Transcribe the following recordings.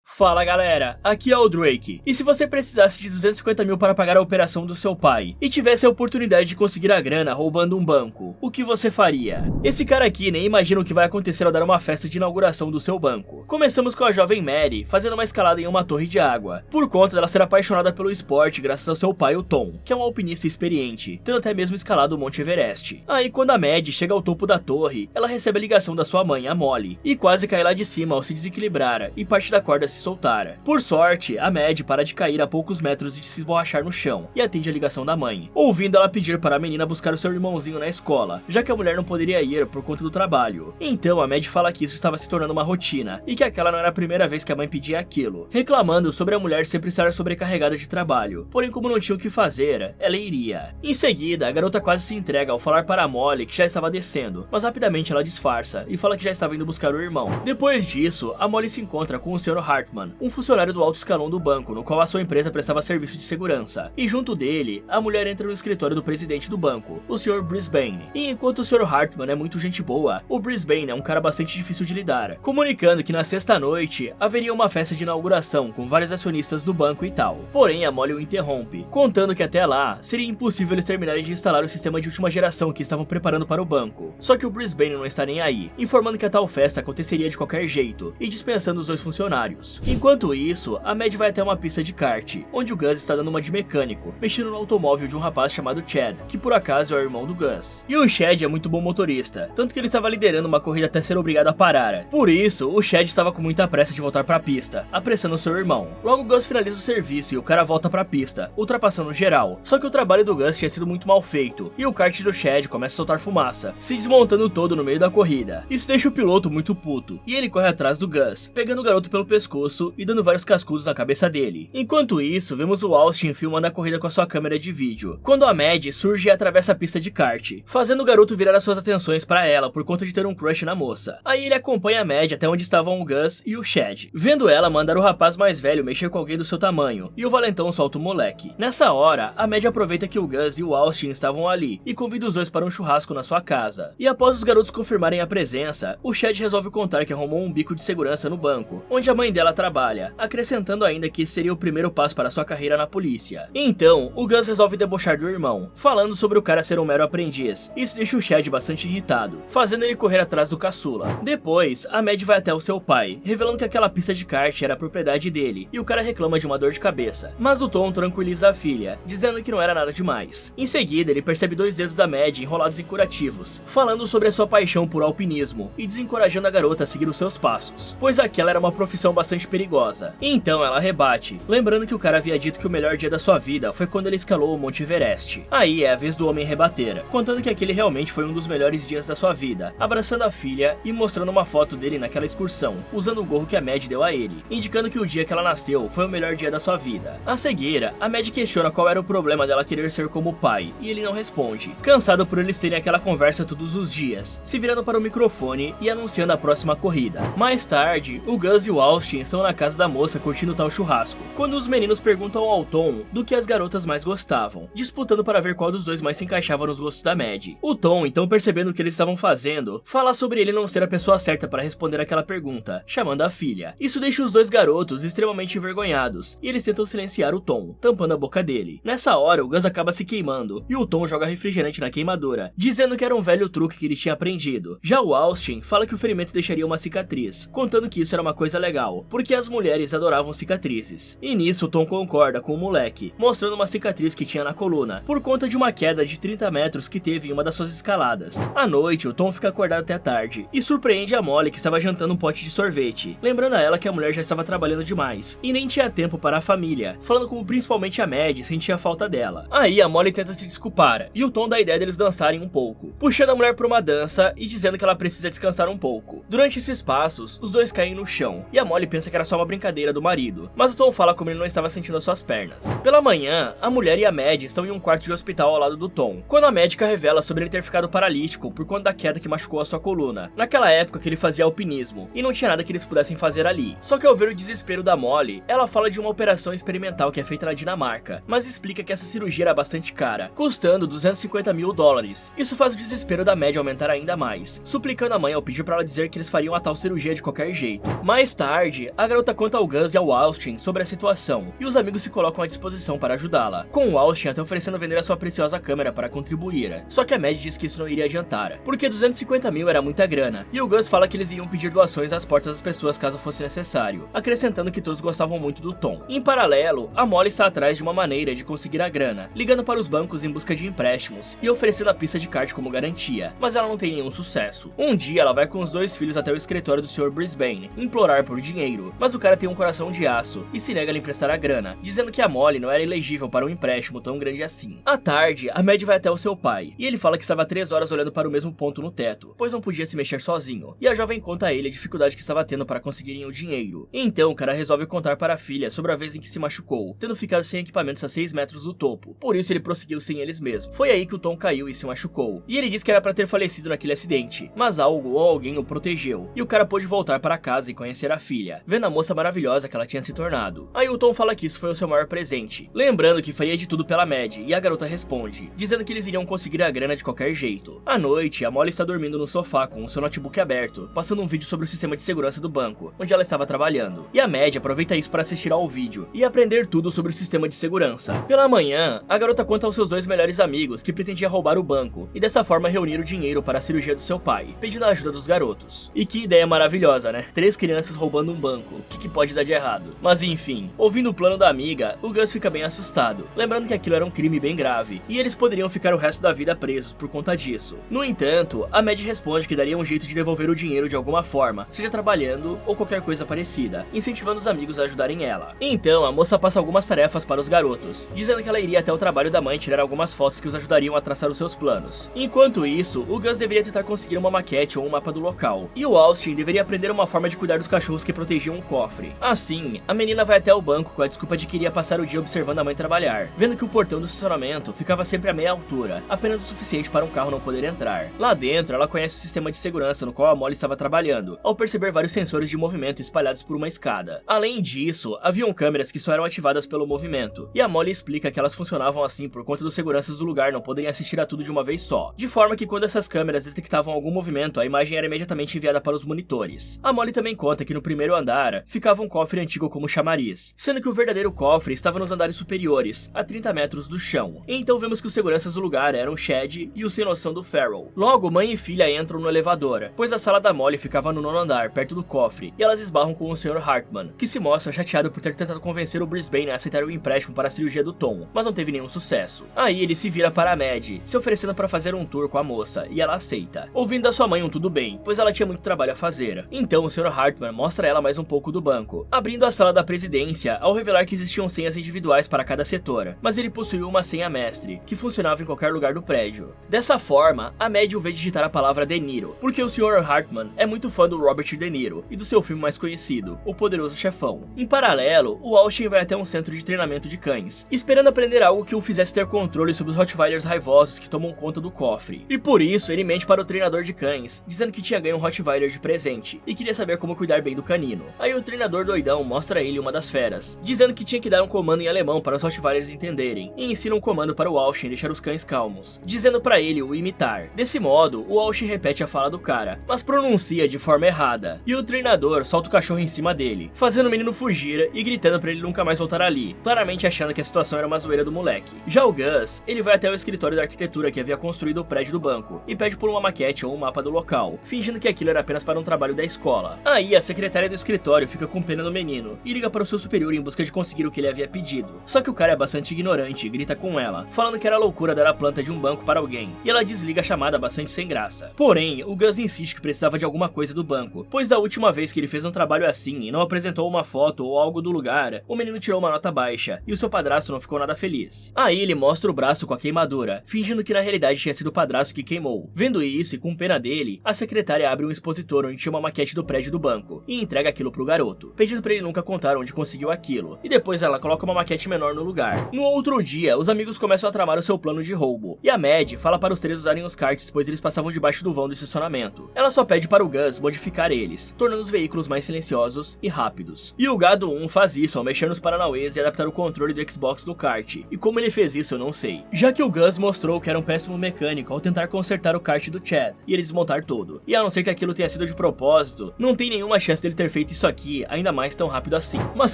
Fala galera, aqui é o Drake, e se você precisasse de 250 mil para pagar a operação do seu pai, e tivesse a oportunidade de conseguir a grana roubando um banco, o que você faria? Esse cara aqui nem imagina o que vai acontecer ao dar uma festa de inauguração do seu banco. Começamos com a jovem Mary fazendo uma escalada em uma torre de água, por conta dela ser apaixonada pelo esporte graças ao seu pai, o Tom, que é um alpinista experiente, tendo até mesmo escalado o Monte Everest. Aí quando a Mad chega ao topo da torre, ela recebe a ligação da sua mãe, a Molly, e quase cai lá de cima ao se desequilibrar, e parte da corda se soltara. Por sorte, a Mad para de cair a poucos metros e de se esborrachar no chão, e atende a ligação da mãe, ouvindo ela pedir para a menina buscar o seu irmãozinho na escola, já que a mulher não poderia ir por conta do trabalho. Então a Mad fala que isso estava se tornando uma rotina, e que aquela não era a primeira vez que a mãe pedia aquilo, reclamando sobre a mulher sempre estar sobrecarregada de trabalho, porém como não tinha o que fazer, ela iria. Em seguida, a garota quase se entrega ao falar para a Molly que já estava descendo, mas rapidamente ela disfarça, e fala que já estava indo buscar o irmão. Depois disso, a Molly se encontra com o Sr. Hartman, um funcionário do alto escalão do banco, no qual a sua empresa prestava serviço de segurança, e junto dele, a mulher entra no escritório do presidente do banco, o Sr. Brisbane. E enquanto o Sr. Hartman é muito gente boa, o Brisbane é um cara bastante difícil de lidar, comunicando que na sexta-noite haveria uma festa de inauguração com vários acionistas do banco e tal. Porém, a Molly o interrompe, contando que até lá seria impossível eles terminarem de instalar o sistema de última geração que estavam preparando para o banco. Só que o Brisbane não está nem aí, informando que a tal festa aconteceria de qualquer jeito e dispensando os dois funcionários. Enquanto isso, a Mad vai até uma pista de kart, onde o Gus está dando uma de mecânico, mexendo no automóvel de um rapaz chamado Chad, que por acaso é o irmão do Gus. E o Chad é muito bom motorista, tanto que ele estava liderando uma corrida até ser obrigado a parar. Por isso, o Chad estava com muita pressa de voltar para a pista, apressando seu irmão. Logo, o Gus finaliza o serviço e o cara volta para a pista, ultrapassando geral. Só que o trabalho do Gus tinha sido muito mal feito, e o kart do Chad começa a soltar fumaça, se desmontando todo no meio da corrida. Isso deixa o piloto muito puto, e ele corre atrás do Gus, pegando o garoto pelo pescoço e dando vários cascudos na cabeça dele. Enquanto isso, vemos o Austin filmando a corrida com a sua câmera de vídeo, quando a Mad surge e atravessa a pista de kart, fazendo o garoto virar as suas atenções para ela por conta de ter um crush na moça. Aí ele acompanha a Mad até onde estavam o Gus e o Chad, vendo ela mandar o rapaz mais velho mexer com alguém do seu tamanho, e o valentão solta o moleque. Nessa hora, a Mad aproveita que o Gus e o Austin estavam ali, e convida os dois para um churrasco na sua casa. E após os garotos confirmarem a presença, o Chad resolve contar que arrumou um bico de segurança no banco, onde a mãe dela trabalha, acrescentando ainda que esse seria o primeiro passo para sua carreira na polícia. Então, o Gus resolve debochar do irmão, falando sobre o cara ser um mero aprendiz. Isso deixa o Chad bastante irritado, fazendo ele correr atrás do caçula. Depois, a Mad vai até o seu pai, revelando que aquela pista de kart era a propriedade dele, e o cara reclama de uma dor de cabeça. Mas o Tom tranquiliza a filha, dizendo que não era nada demais. Em seguida, ele percebe dois dedos da Mad enrolados em curativos, falando sobre a sua paixão por alpinismo, e desencorajando a garota a seguir os seus passos, pois aquela era uma profissão bastante perigosa. Então ela rebate, lembrando que o cara havia dito que o melhor dia da sua vida foi quando ele escalou o Monte Everest. Aí é a vez do homem rebater, contando que aquele realmente foi um dos melhores dias da sua vida, abraçando a filha e mostrando uma foto dele naquela excursão, usando o gorro que a Mad deu a ele, indicando que o dia que ela nasceu foi o melhor dia da sua vida. A seguir, a Mad questiona qual era o problema dela querer ser como o pai, e ele não responde, cansado por eles terem aquela conversa todos os dias, se virando para o microfone e anunciando a próxima corrida. Mais tarde, o Gus e o Austin estão na casa da moça curtindo tal churrasco, quando os meninos perguntam ao Tom do que as garotas mais gostavam, disputando para ver qual dos dois mais se encaixava nos gostos da Mad. O Tom, então percebendo o que eles estavam fazendo, fala sobre ele não ser a pessoa certa para responder aquela pergunta, chamando a filha. Isso deixa os dois garotos extremamente envergonhados, e eles tentam silenciar o Tom, tampando a boca dele. Nessa hora, o Gus acaba se queimando, e o Tom joga refrigerante na queimadora, dizendo que era um velho truque que ele tinha aprendido. Já o Austin fala que o ferimento deixaria uma cicatriz, contando que isso era uma coisa legal, porque as mulheres adoravam cicatrizes. E nisso o Tom concorda com o moleque, mostrando uma cicatriz que tinha na coluna, por conta de uma queda de 30 metros que teve em uma das suas escaladas. À noite, o Tom fica acordado até tarde, e surpreende a Molly que estava jantando um pote de sorvete, lembrando a ela que a mulher já estava trabalhando demais, e nem tinha tempo para a família, falando como principalmente a Mad sentia falta dela. Aí a Molly tenta se desculpar, e o Tom dá a ideia deles dançarem um pouco, puxando a mulher para uma dança e dizendo que ela precisa descansar um pouco. Durante esses passos, os dois caem no chão, e a Molly pensa que era só uma brincadeira do marido, mas o Tom fala como ele não estava sentindo as suas pernas. Pela manhã, a mulher e a Mad estão em um quarto de hospital ao lado do Tom, quando a médica revela sobre ele ter ficado paralítico por conta da queda que machucou a sua coluna, naquela época que ele fazia alpinismo, e não tinha nada que eles pudessem fazer ali. Só que ao ver o desespero da Molly, ela fala de uma operação experimental que é feita na Dinamarca, mas explica que essa cirurgia era bastante cara, custando 250 mil dólares. Isso faz o desespero da Mad aumentar ainda mais, suplicando a mãe ao pedir para ela dizer que eles fariam a tal cirurgia de qualquer jeito. Mais tarde, a garota conta ao Gus e ao Austin sobre a situação, e os amigos se colocam à disposição para ajudá-la, com o Austin até oferecendo vender a sua preciosa câmera para contribuir. Só que a Maddie diz que isso não iria adiantar, porque 250 mil era muita grana, e o Gus fala que eles iriam pedir doações às portas das pessoas caso fosse necessário, acrescentando que todos gostavam muito do Tom. Em paralelo, a Molly está atrás de uma maneira de conseguir a grana, ligando para os bancos em busca de empréstimos e oferecendo a pista de kart como garantia, mas ela não tem nenhum sucesso. Um dia ela vai com os dois filhos até o escritório do Sr. Brisbane, implorar por dinheiro, mas o cara tem um coração de aço e se nega a lhe emprestar a grana, dizendo que a Molly não era elegível para um empréstimo tão grande assim. À tarde, a Maddie vai até o seu pai, e ele fala que estava 3 horas olhando para o mesmo ponto no teto, pois não podia se mexer sozinho, e a jovem conta a ele a dificuldade que estava tendo para conseguirem o dinheiro. Então o cara resolve contar para a filha sobre a vez em que se machucou, tendo ficado sem equipamentos a 6 metros do topo, por isso ele prosseguiu sem eles mesmos. Foi aí que o Tom caiu e se machucou, e ele diz que era para ter falecido naquele acidente, mas algo ou alguém o protegeu, e o cara pôde voltar para casa e conhecer a filha, vendo a moça maravilhosa que ela tinha se tornado. Aí o Tom fala que isso foi o seu maior presente, lembrando que faria de tudo pela Maddie, e a garota responde, dizendo que eles iriam conseguir a grana de qualquer jeito. À noite, a Molly está dormindo no sofá com o seu notebook aberto, passando um vídeo sobre o sistema de segurança do banco, onde ela estava trabalhando, e a Maddie aproveita isso para assistir ao vídeo e aprender tudo sobre o sistema de segurança. Pela manhã, a garota conta aos seus 2 melhores amigos que pretendia roubar o banco, e dessa forma reunir o dinheiro para a cirurgia do seu pai, pedindo a ajuda dos garotos. E que ideia maravilhosa, né? 3 crianças roubando um banco, o que pode dar de errado? Mas enfim, ouvindo o plano da amiga, o Gus fica bem assustado, lembrando que aquilo era um crime bem grave, e eles poderiam ficar o resto da vida presos por conta disso. No entanto, a Maddie responde que daria um jeito de devolver o dinheiro de alguma forma, seja trabalhando ou qualquer coisa parecida, incentivando os amigos a ajudarem ela. Então, a moça passa algumas tarefas para os garotos, dizendo que ela iria até o trabalho da mãe tirar algumas fotos que os ajudariam a traçar os seus planos. Enquanto isso, o Gus deveria tentar conseguir uma maquete ou um mapa do local, e o Austin deveria aprender uma forma de cuidar dos cachorros que protegiam o cofre. Assim, a menina vai até o banco com a desculpa de que iria passar o dia observando a mãe trabalhar, vendo que o portão do estacionamento ficava sempre a meia altura, apenas o suficiente para um carro não poder entrar. Lá dentro, ela conhece o sistema de segurança no qual a Molly estava trabalhando, ao perceber vários sensores de movimento espalhados por uma escada. Além disso, haviam câmeras que só eram ativadas pelo movimento, e a Molly explica que elas funcionavam assim por conta dos seguranças do lugar não poderem assistir a tudo de uma vez só, de forma que quando essas câmeras detectavam algum movimento, a imagem era imediatamente enviada para os monitores. A Molly também conta que no primeiro andar ficava um cofre antigo como chamariz, sendo que o verdadeiro cofre estava nos andares superiores, a 30 metros do chão. E então vemos que os seguranças do lugar eram Chad e o sem noção do Farrell. Logo, mãe e filha entram no elevador, pois a sala da Molly ficava no 9º andar, perto do cofre, e elas esbarram com o Sr. Hartman, que se mostra chateado por ter tentado convencer o Brisbane a aceitar o empréstimo para a cirurgia do Tom, mas não teve nenhum sucesso. Aí ele se vira para a Maddie, se oferecendo para fazer um tour com a moça, e ela aceita, ouvindo da sua mãe um tudo bem, pois ela tinha muito trabalho a fazer. Então o Sr. Hartman mostra a ela mais um pouco do banco, abrindo a sala da presidência ao revelar que existiam senhas individuais para cada setor, mas ele possuía uma senha mestre, que funcionava em qualquer lugar do prédio. Dessa forma, a Maddie o vê digitar a palavra De Niro, porque o Sr. Hartman é muito fã do Robert De Niro e do seu filme mais conhecido, O Poderoso Chefão. Em paralelo, o Austin vai até um centro de treinamento de cães, esperando aprender algo que o fizesse ter controle sobre os Rottweilers raivosos que tomam conta do cofre. E por isso, ele mente para o treinador de cães, dizendo que tinha ganho um Rottweiler de presente e queria saber como cuidar bem do canino. Aí o treinador doidão mostra a ele uma das feras, dizendo que tinha que dar um comando em alemão para os Rottweilers entenderem, e ensina um comando para o Austin deixar os cães calmos, dizendo para ele o imitar. Desse modo, o Austin repete a fala do cara, mas pronuncia de forma errada, e o treinador solta o cachorro em cima dele, fazendo o menino fugir e gritando para ele nunca mais voltar ali, claramente achando que a situação era uma zoeira do moleque. Já o Gus, ele vai até o escritório da arquitetura que havia construído o prédio do banco, e pede por uma maquete ou um mapa do local, fingindo que aquilo era apenas para um trabalho da escola. Aí a secretária do escritório fica com pena do menino, e liga para o seu superior em busca de conseguir o que ele havia pedido. Só que o cara é bastante ignorante e grita com ela, falando que era loucura dar a planta de um banco para alguém, e ela desliga a chamada bastante sem graça. Porém, o Gus insiste que precisava de alguma coisa do banco, pois da última vez que ele fez um trabalho assim e não apresentou uma foto ou algo do lugar, o menino tirou uma nota baixa, e o seu padrasto não ficou nada feliz. Aí ele mostra o braço com a queimadura, fingindo que na realidade tinha sido o padrasto que queimou. Vendo isso e com pena dele, a secretária abre um expositor onde tinha uma maquete do prédio do banco, e entrega aquilo pro garoto, pedindo pra ele nunca contar onde conseguiu aquilo, e depois ela coloca uma maquete menor no lugar. No outro dia, os amigos começam a tramar o seu plano de roubo, e a Maddie fala para os três usarem os karts, pois eles passavam debaixo do vão do estacionamento. Ela só pede para o Gus modificar eles, tornando os veículos mais silenciosos e rápidos. E o Gado 1 faz isso ao mexer nos paranauês e adaptar o controle do Xbox no kart, e como ele fez isso eu não sei, já que o Gus mostrou que era um péssimo mecânico ao tentar consertar o kart do Chad, e ele desmontar todo. E a não ser que aquilo tenha sido de propósito, não tem nenhuma chance dele ter feito isso isso aqui ainda mais tão rápido assim. Mas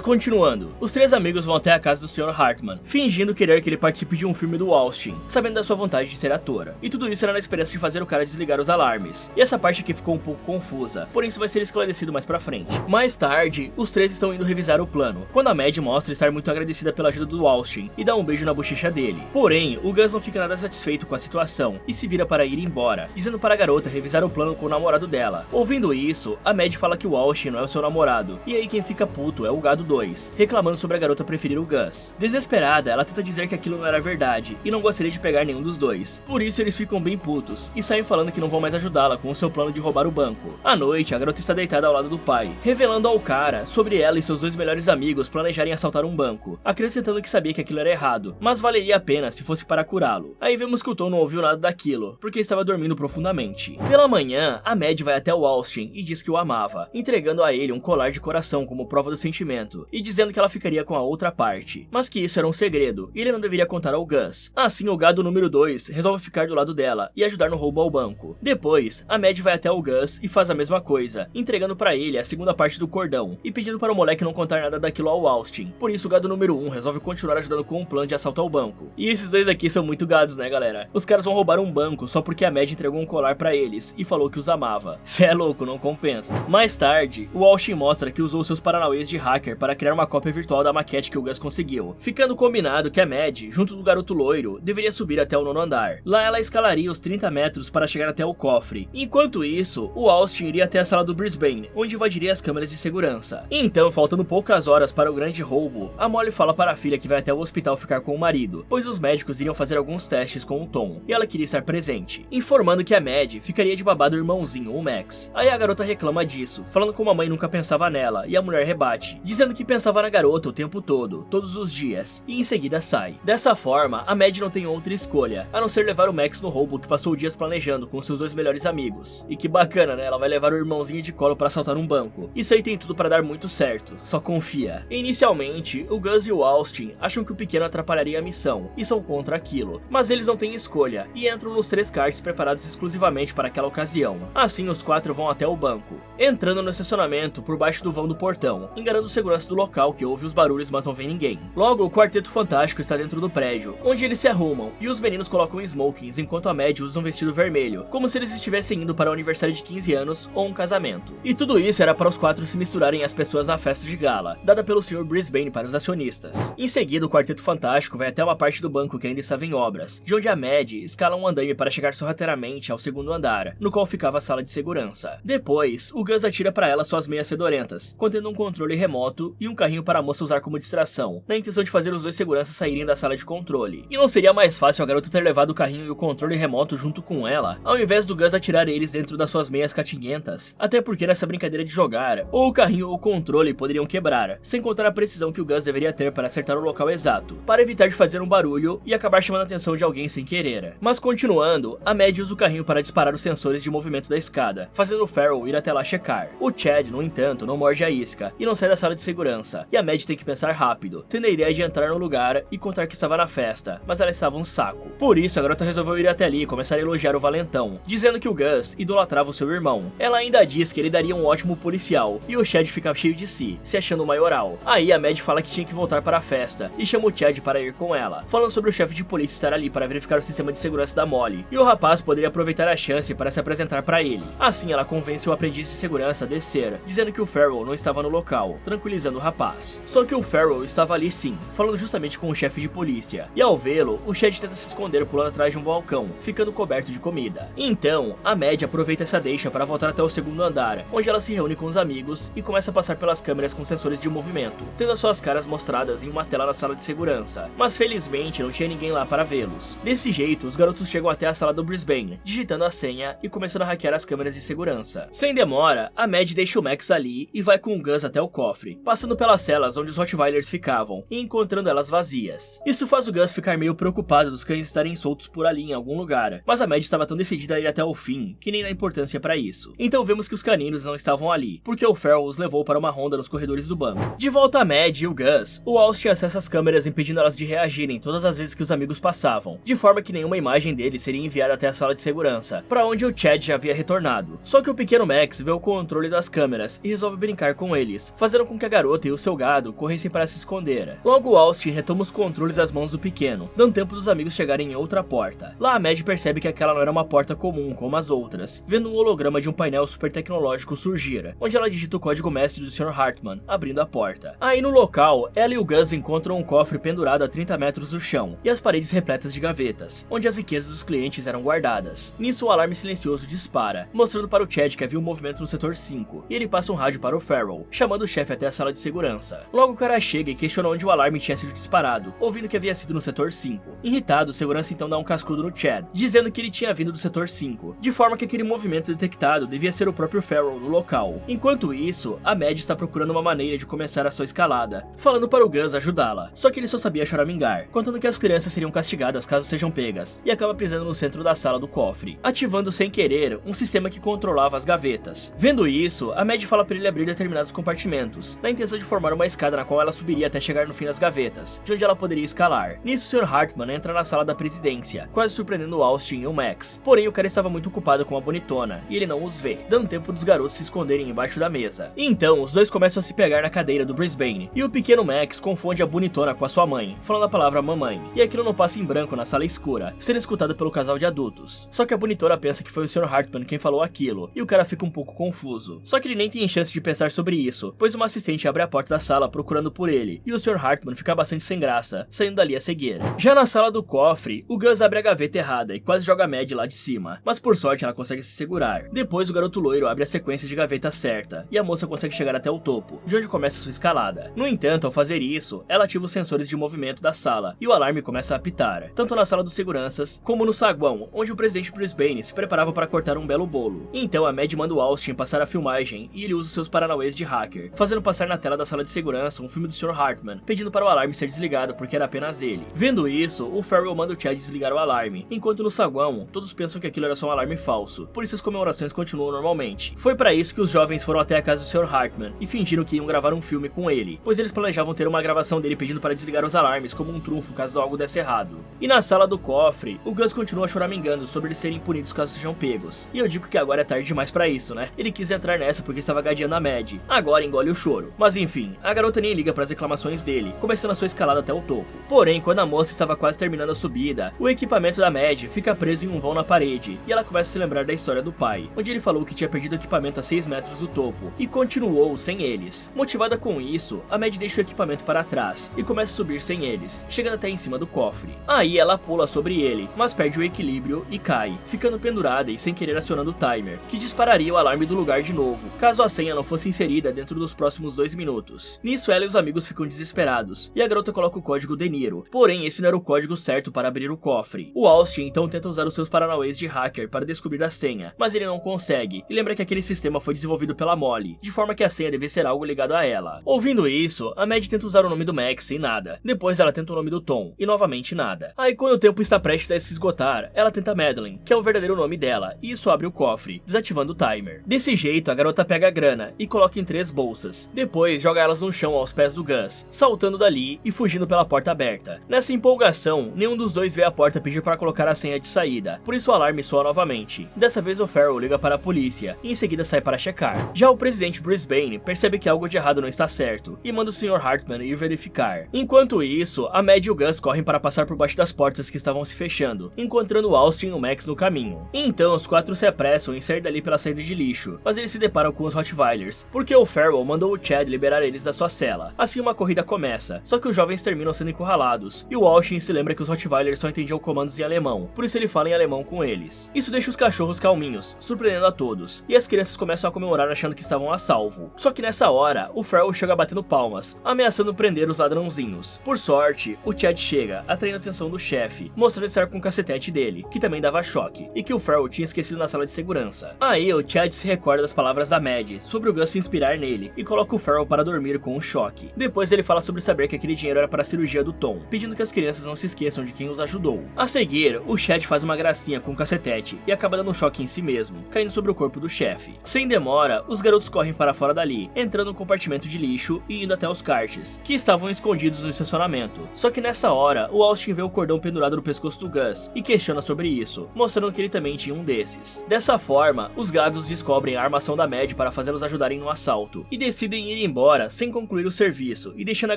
continuando, os três amigos vão até a casa do Sr. Hartman, fingindo querer que ele participe de um filme do Austin, sabendo da sua vontade de ser atora. E tudo isso era na esperança de fazer o cara desligar os alarmes. E essa parte aqui ficou um pouco confusa, porém isso vai ser esclarecido mais pra frente. Mais tarde, os três estão indo revisar o plano, quando a Mad mostra estar muito agradecida pela ajuda do Austin e dá um beijo na bochecha dele. Porém, o Gus não fica nada satisfeito com a situação e se vira para ir embora, dizendo para a garota revisar o plano com o namorado dela. Ouvindo isso, a Mad fala que o Austin não é o seu namorado, e aí quem fica puto é o Gado 2, reclamando sobre a garota preferir o Gus. Desesperada, ela tenta dizer que aquilo não era verdade e não gostaria de pegar nenhum dos dois. Por isso eles ficam bem putos e saem falando que não vão mais ajudá-la com o seu plano de roubar o banco. À noite, a garota está deitada ao lado do pai, revelando ao cara sobre ela e seus dois melhores amigos planejarem assaltar um banco, acrescentando que sabia que aquilo era errado, mas valeria a pena se fosse para curá-lo. Aí vemos que o Tom não ouviu nada daquilo, porque estava dormindo profundamente. Pela manhã, a Mad vai até o Austin e diz que o amava, entregando a ele um colar de coração como prova do sentimento, e dizendo que ela ficaria com a outra parte, mas que isso era um segredo, e ele não deveria contar ao Gus. Assim, o gado número 2 resolve ficar do lado dela e ajudar no roubo ao banco. Depois, a Mad vai até o Gus e faz a mesma coisa, entregando para ele a segunda parte do cordão, e pedindo para o moleque não contar nada daquilo ao Austin. Por isso, o gado número 1 resolve continuar ajudando com um plano de assalto ao banco. E esses dois aqui são muito gados, né, galera? Os caras vão roubar um banco só porque a Mad entregou um colar pra eles e falou que os amava. Cê é louco, não compensa. Mais tarde, o Austin mostra que usou seus paranauês de hacker para criar uma cópia virtual da maquete que o Gus conseguiu, ficando combinado que a Mad, junto do garoto loiro, deveria subir até o 9º andar. Lá ela escalaria os 30 metros para chegar até o cofre. Enquanto isso, o Austin iria até a sala do Brisbane, onde invadiria as câmeras de segurança. Então, faltando poucas horas para o grande roubo, a Molly fala para a filha que vai até o hospital ficar com o marido, pois os médicos iriam fazer alguns testes com o Tom, e ela queria estar presente, informando que a Mad ficaria de babá do irmãozinho, o Max. Aí a garota reclama disso, falando como a mãe nunca pensava nela, e a mulher rebate, dizendo que pensava na garota o tempo todo, todos os dias, e em seguida sai. Dessa forma, a Mad não tem outra escolha, a não ser levar o Max no roubo que passou dias planejando com seus dois melhores amigos. E que bacana, né? Ela vai levar o irmãozinho de colo para assaltar um banco. Isso aí tem tudo para dar muito certo, só confia. Inicialmente, o Gus e o Austin acham que o pequeno atrapalharia a missão, e são contra aquilo, mas eles não têm escolha, e entram nos 3 karts preparados exclusivamente para aquela ocasião. Assim, os 4 vão até o banco, entrando no estacionamento por baixo do vão do portão, enganando o segurança do local que ouve os barulhos mas não vê ninguém. Logo, o Quarteto Fantástico está dentro do prédio, onde eles se arrumam, e os meninos colocam smokings enquanto a Mad usa um vestido vermelho, como se eles estivessem indo para um aniversário de 15 anos ou um casamento. E tudo isso era para os 4 se misturarem às pessoas na festa de gala, dada pelo Sr. Brisbane para os acionistas. Em seguida, o Quarteto Fantástico vai até uma parte do banco que ainda estava em obras, de onde a Mad escala um andaime para chegar sorrateiramente ao 2º andar, no qual ficava a sala de segurança. Depois, o Gus atira para ela suas meias fedorentas, contendo um controle remoto e um carrinho para a moça usar como distração, na intenção de fazer os dois seguranças saírem da sala de controle. E não seria mais fácil a garota ter levado o carrinho e o controle remoto junto com ela, ao invés do Gus atirar eles dentro das suas meias catinguentas? Até porque nessa brincadeira de jogar, ou o carrinho ou o controle poderiam quebrar, sem contar a precisão que o Gus deveria ter para acertar o local exato, para evitar de fazer um barulho e acabar chamando a atenção de alguém sem querer. Mas continuando, a Mad usa o carrinho para disparar os sensores de movimento da escada, fazendo o Farrell ir até lá checar. O Chad, no entanto, não morde a isca e não sai da sala de segurança, e a Mad tem que pensar rápido, tendo a ideia de entrar no lugar e contar que estava na festa, mas ela estava um saco. Por isso, a garota resolveu ir até ali e começar a elogiar o valentão, dizendo que o Gus idolatrava o seu irmão. Ela ainda diz que ele daria um ótimo policial, e o Chad fica cheio de si, se achando o maioral. Aí a Mad fala que tinha que voltar para a festa, e chama o Chad para ir com ela, falando sobre o chefe de polícia estar ali para verificar o sistema de segurança da Molly, e o rapaz poderia aproveitar a chance para se apresentar para ele. Assim, ela convence o aprendiz de segurança a descer, dizendo que o Farrell não estava no local, tranquilizando o rapaz. Só que o Farrell estava ali sim, falando justamente com o chefe de polícia, e ao vê-lo, o Chad tenta se esconder pulando atrás de um balcão, ficando coberto de comida. Então, a Mad aproveita essa deixa para voltar até o 2º andar, onde ela se reúne com os amigos e começa a passar pelas câmeras com sensores de movimento, tendo as suas caras mostradas em uma tela na sala de segurança, mas felizmente não tinha ninguém lá para vê-los. Desse jeito, os garotos chegam até a sala do Brisbane, digitando a senha e começando a hackear as câmeras de segurança. Sem demora, a Mad deixa o Max ali e vai com o Gus até o cofre, passando pelas celas onde os Rottweilers ficavam e encontrando elas vazias. Isso faz o Gus ficar meio preocupado dos cães estarem soltos por ali em algum lugar, mas a Mad estava tão decidida a ir até o fim que nem dá importância para isso. Então vemos que os caninos não estavam ali, porque o Farrell os levou para uma ronda nos corredores do banco. De volta a Mad e o Gus, o Austin acessa as câmeras impedindo elas de reagirem todas as vezes que os amigos passavam, de forma que nenhuma imagem dele seria enviada até a sala de segurança, para onde o Chad já havia retornado. Só que o pequeno Max vê o controle das câmeras e resolve resolve brincar com eles, fazendo com que a garota e o seu gado corressem para se esconder. Logo Austin retoma os controles das mãos do pequeno, dando tempo dos amigos chegarem em outra porta. Lá a Mad percebe que aquela não era uma porta comum como as outras, vendo um holograma de um painel super tecnológico surgir, onde ela digita o código mestre do Sr. Hartman, abrindo a porta. Aí no local, ela e o Gus encontram um cofre pendurado a 30 metros do chão, e as paredes repletas de gavetas, onde as riquezas dos clientes eram guardadas. Nisso o alarme silencioso dispara, mostrando para o Chad que havia um movimento no setor 5, e ele passa um rádio para o Farrell, chamando o chefe até a sala de segurança. Logo o cara chega e questiona onde o alarme tinha sido disparado, ouvindo que havia sido no setor 5. Irritado, o segurança então dá um cascudo no Chad, dizendo que ele tinha vindo do setor 5, de forma que aquele movimento detectado devia ser o próprio Farrell no local. Enquanto isso, a Mad está procurando uma maneira de começar a sua escalada, falando para o Gus ajudá-la, só que ele só sabia choramingar, contando que as crianças seriam castigadas caso sejam pegas, e acaba pisando no centro da sala do cofre, ativando sem querer um sistema que controlava as gavetas. Vendo isso, a Mad fala para ele abrir determinados compartimentos, na intenção de formar uma escada na qual ela subiria até chegar no fim das gavetas, de onde ela poderia escalar. Nisso, o Sr. Hartman entra na sala da presidência, quase surpreendendo o Austin e o Max. Porém, o cara estava muito ocupado com a bonitona, e ele não os vê, dando tempo dos garotos se esconderem embaixo da mesa. E então, os dois começam a se pegar na cadeira do Brisbane, e o pequeno Max confunde a bonitona com a sua mãe, falando a palavra mamãe, e aquilo não passa em branco na sala escura, sendo escutado pelo casal de adultos. Só que a bonitona pensa que foi o Sr. Hartman quem falou aquilo, e o cara fica um pouco confuso. Só que ele nem tem chance de pensar sobre isso, pois uma assistente abre a porta da sala procurando por ele, e o Sr. Hartman fica bastante sem graça, saindo dali a seguir. Já na sala do cofre, o Gus abre a gaveta errada e quase joga a Mad lá de cima, mas por sorte ela consegue se segurar. Depois o garoto loiro abre a sequência de gaveta certa, e a moça consegue chegar até o topo, de onde começa sua escalada. No entanto, ao fazer isso, ela ativa os sensores de movimento da sala, e o alarme começa a apitar, tanto na sala dos seguranças, como no saguão, onde o presidente Brisbane se preparava para cortar um belo bolo. Então a Mad manda o Austin passar a filmagem, e ele usa seus paranauês de hacker, fazendo passar na tela da sala de segurança um filme do Sr. Hartman, pedindo para o alarme ser desligado porque era apenas ele. Vendo isso, o Farrell manda o Chad desligar o alarme, enquanto no saguão, todos pensam que aquilo era só um alarme falso, por isso as comemorações continuam normalmente. Foi para isso que os jovens foram até a casa do Sr. Hartman e fingiram que iam gravar um filme com ele, pois eles planejavam ter uma gravação dele pedindo para desligar os alarmes como um trunfo caso algo desse errado. E na sala do cofre, o Gus continua choramingando sobre eles serem punidos caso sejam pegos. E eu digo que agora é tarde demais pra isso, né? Ele quis entrar nessa porque estava gadeando a Mad, agora engole o choro. Mas enfim, a garota nem liga para as reclamações dele, começando a sua escalada até o topo. Porém, quando a moça estava quase terminando a subida, o equipamento da Mad fica preso em um vão na parede, e ela começa a se lembrar da história do pai, onde ele falou que tinha perdido o equipamento a 6 metros do topo, e continuou sem eles. Motivada com isso, a Mad deixa o equipamento para trás, e começa a subir sem eles, chegando até em cima do cofre. Aí ela pula sobre ele, mas perde o equilíbrio e cai, ficando pendurada e sem querer acionando o timer, que dispararia o alarme do lugar de novo, caso a senha não fosse inserida dentro dos próximos 2 minutos. Nisso ela e os amigos ficam desesperados, e a garota coloca o código De Niro, porém esse não era o código certo para abrir o cofre. O Austin então tenta usar os seus paranauês de hacker para descobrir a senha, mas ele não consegue, e lembra que aquele sistema foi desenvolvido pela Molly, de forma que a senha deve ser algo ligado a ela. Ouvindo isso, a Mad tenta usar o nome do Max e nada, depois ela tenta o nome do Tom, e novamente nada. Aí quando o tempo está prestes a se esgotar, ela tenta Madeline, que é o verdadeiro nome dela, e isso abre o cofre, desativando o timer. Desse jeito, a garota pega a grana e coloca em 3 bolsas, depois joga elas no chão aos pés do Gus, saltando dali e fugindo pela porta aberta. Nessa empolgação, nenhum dos dois vê a porta pedir para colocar a senha de saída, por isso o alarme soa novamente. Dessa vez o Farrell liga para a polícia, e em seguida sai para checar. Já o presidente Brisbane percebe que algo de errado não está certo, e manda o Sr. Hartman ir verificar. Enquanto isso, a Mad e o Gus correm para passar por baixo das portas que estavam se fechando, encontrando o Austin e o Max no caminho. Então os 4 se apressam em sair dali pela saída de lixo, mas eles se deparam com os Rottweilers, porque o Farrell mandou o Chad liberar eles da sua cela. Assim uma corrida começa, só que os jovens terminam sendo encurralados, e o Austin se lembra que os Rottweilers só entendiam comandos em alemão, por isso ele fala em alemão com eles. Isso deixa os cachorros calminhos, surpreendendo a todos, e as crianças começam a comemorar achando que estavam a salvo. Só que nessa hora, o Farrell chega batendo palmas, ameaçando prender os ladrãozinhos. Por sorte, o Chad chega, atraindo a atenção do chefe, mostrando estar com o cacetete dele, que também dava choque, e que o Farrell tinha esquecido na sala de segurança. Aí o Chad se recorda das palavras da Mad, sobre o Gus se inspirar nele, e coloca o Farrell para dormir com um choque. Depois ele fala sobre saber que aquele dinheiro era para a cirurgia do Tom, pedindo que as crianças não se esqueçam de quem os ajudou. A seguir, o Chad faz uma gracinha com o cacetete, e acaba dando um choque em si mesmo, caindo sobre o corpo do chefe. Sem demora, os garotos correm para fora dali, entrando no compartimento de lixo e indo até os karts, que estavam escondidos no estacionamento. Só que nessa hora, o Austin vê o cordão pendurado no pescoço do Gus, e questiona sobre isso, mostrando que ele também tinha um desses. Dessa forma, os gados descobrem a armação da Mad para fazê-los ajudar ajudarem no assalto, e decidem ir embora sem concluir o serviço e deixando a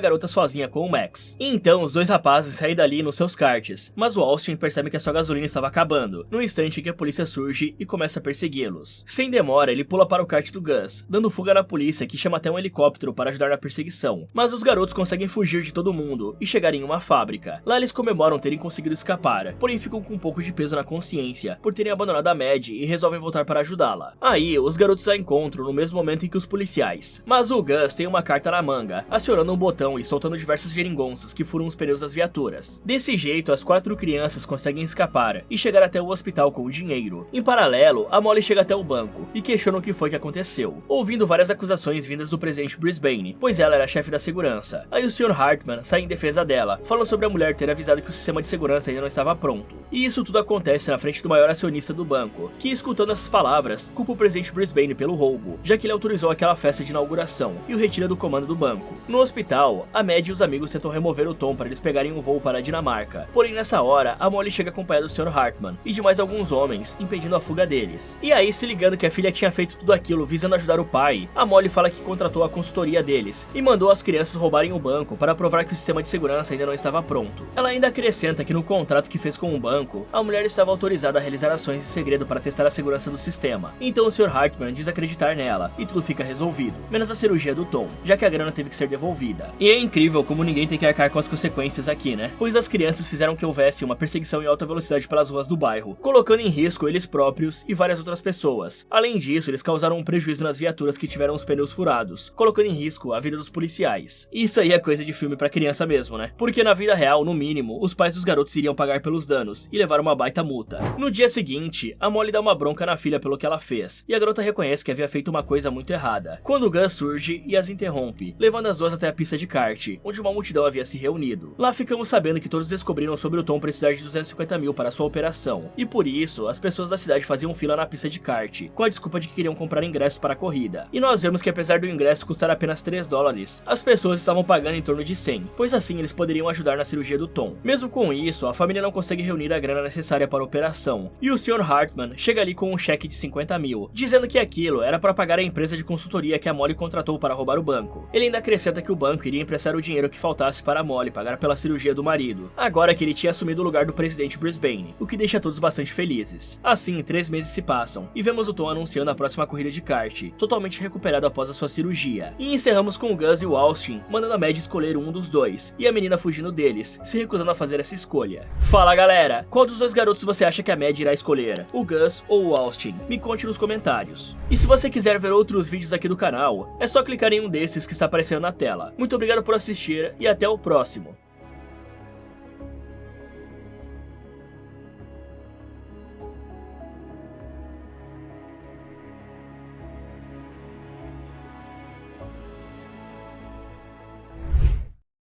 garota sozinha com o Max. E então os dois rapazes saem dali nos seus karts, mas o Austin percebe que a sua gasolina estava acabando, no instante em que a polícia surge e começa a persegui-los. Sem demora, ele pula para o kart do Gus, dando fuga na polícia, que chama até um helicóptero para ajudar na perseguição, mas os garotos conseguem fugir de todo mundo e chegar em uma fábrica. Lá eles comemoram terem conseguido escapar, porém ficam com um pouco de peso na consciência por terem abandonado a Mad e resolvem voltar para ajudá-la. Aí, os garotos a encontram no mesmo momento em que os policiais, mas o Gus tem uma carta na manga, acionando um botão e soltando diversas geringonças que furam os pneus das viaturas. Desse jeito, as 4 crianças conseguem escapar e chegar até o hospital com o dinheiro. Em paralelo, a Molly chega até o banco e questiona o que foi que aconteceu, ouvindo várias acusações vindas do presidente Brisbane, pois ela era a chefe da segurança. Aí o Sr. Hartman sai em defesa dela, falando sobre a mulher ter avisado que o sistema de segurança ainda não estava pronto. E isso tudo acontece na frente do maior acionista do banco, que, escutando essas palavras, culpa o presidente Brisbane pelo roubo, já que ele autorizou aquela festa de inauguração e o retira do comando do banco. No hospital, a Mad e os amigos tentam remover o Tom para eles pegarem um voo para a Dinamarca, porém nessa hora, a Molly chega acompanhada do Sr. Hartman e de mais alguns homens, impedindo a fuga deles. E aí, se ligando que a filha tinha feito tudo aquilo visando ajudar o pai, a Molly fala que contratou a consultoria deles e mandou as crianças roubarem o banco para provar que o sistema de segurança ainda não estava pronto. Ela ainda acrescenta que no contrato que fez com o banco, a mulher estava autorizada a realizar ações em segredo para testar a segurança do sistema. Então o Sr. Hartman diz acreditar nela e tudo fica resolvido, menos a cirurgia do Tom, já que a grana teve que ser devolvida. E é incrível como ninguém tem que arcar com as consequências aqui, né? Pois as crianças fizeram que houvesse uma perseguição em alta velocidade pelas ruas do bairro, colocando em risco eles próprios e várias outras pessoas. Além disso, eles causaram um prejuízo nas viaturas que tiveram os pneus furados, colocando em risco a vida dos policiais. Isso aí é coisa de filme pra criança mesmo, né? Porque na vida real, no mínimo, os pais dos garotos iriam pagar pelos danos e levar uma baita multa. No dia seguinte, a Molly dá uma bronca na filha pelo que ela fez, e a garota reconhece que havia feito uma coisa muito errada, quando o Gus surge e as interrompe, levando as duas até a pista de kart, onde uma multidão havia se reunido. Lá ficamos sabendo que todos descobriram sobre o Tom precisar de 250 mil para sua operação, e por isso, as pessoas da cidade faziam fila na pista de kart, com a desculpa de que queriam comprar ingressos para a corrida. E nós vemos que apesar do ingresso custar apenas 3 dólares, as pessoas estavam pagando em torno de 100, pois assim eles poderiam ajudar na cirurgia do Tom. Mesmo com isso, a família não consegue reunir a grana necessária para a operação, e o Sr. Hartman chega ali com um cheque de 50 mil, dizendo que aquilo era para pagar a empresa de consultoria que a Molly contratou para roubar o banco. Ele ainda acrescenta que o banco iria emprestar o dinheiro que faltasse para a Molly pagar pela cirurgia do marido, agora que ele tinha assumido o lugar do presidente Brisbane, o que deixa todos bastante felizes. Assim, 3 meses se passam, e vemos o Tom anunciando a próxima corrida de kart, totalmente recuperado após a sua cirurgia. E encerramos com o Gus e o Austin, mandando a Mad escolher um dos dois, e a menina fugindo deles, se recusando a fazer essa escolha. Fala galera, qual dos dois garotos você acha que a Mad irá escolher? O Gus ou o Austin? Me conte nos comentários. E se você quiser ver outros vídeos aqui do canal, é só clicar em um desses que está aparecendo na tela. Muito obrigado por assistir e até o próximo.